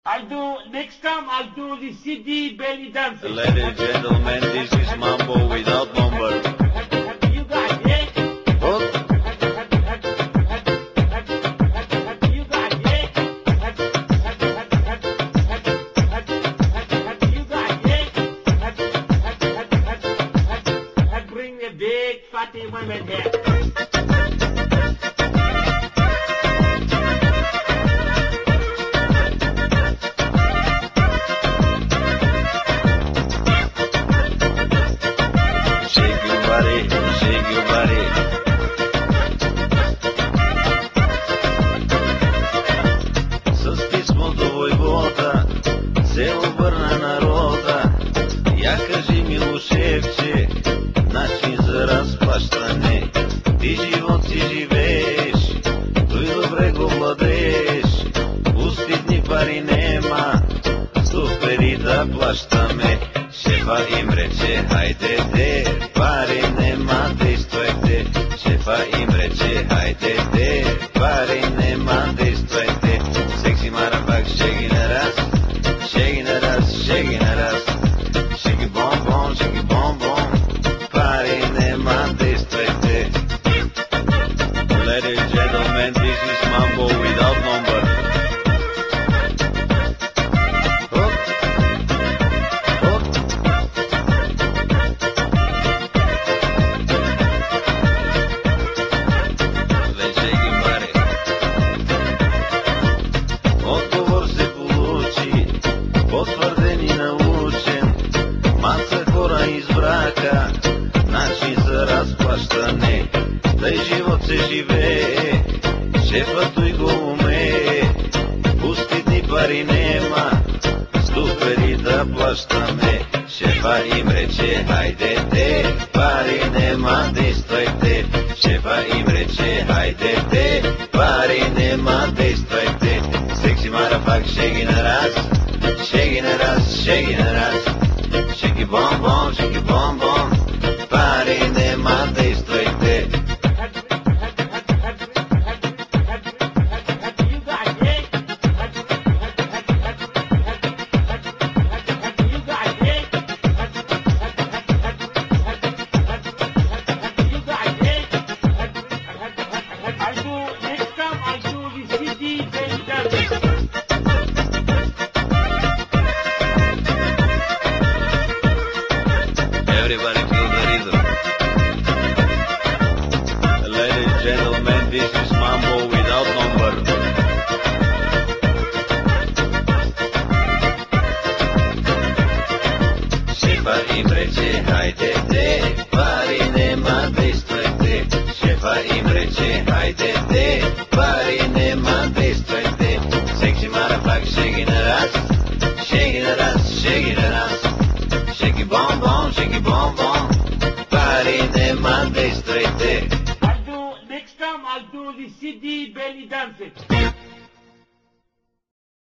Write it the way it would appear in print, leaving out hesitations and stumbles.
Next time I'll do the CD belly dancing. Ladies and gentlemen, this is Mambo without number. You got it? What? You got it? You got it? Bring the big fatty women here. Shake your body. С писмо до войвода се обърна народа. Я кажи, Милошевче, начин за разплащане. Ти живот си живееш, той добре го владееш. Устидни пари нема, стопери да плащаме. Шефа им рече, хайде, пари нема, действайте. Шефа им рече, хайде, пари нема, действайте. Секси марафак, шеги на раз, шеги на раз, шеги на раз. Шеги бомбон, пари нема, действайте. Ladies and gentlemen, this is Mambo without number. Отговор се получи, потвърден и научен. Маса хора избраха начин за разплащане. Тъй живот се живее, шефът той го умее. Пустидни пари нема, ступери да плащаме. Шефа им рече, хайде, пари нема, действайте. Шефа им рече, хайде, пари нема, действайте. Секси марафак, шеги на раз, шеги на раз, шеги на раз. Шеги бомбон, пари нема, действайте. Next time I'll do the CD belly dancing. Everybody feel the rhythm. Ladies and gentlemen, this is Mambo without number. Шефа им рече, хайде, пари нема, действайте. Шефа им рече, хайде, пари нема, действайте. Секси марафак, шеги на раз, шеги на раз, шеги на раз. Шеги бомбон, пари нема, действайте. Next time I'll do the CD belly dancing.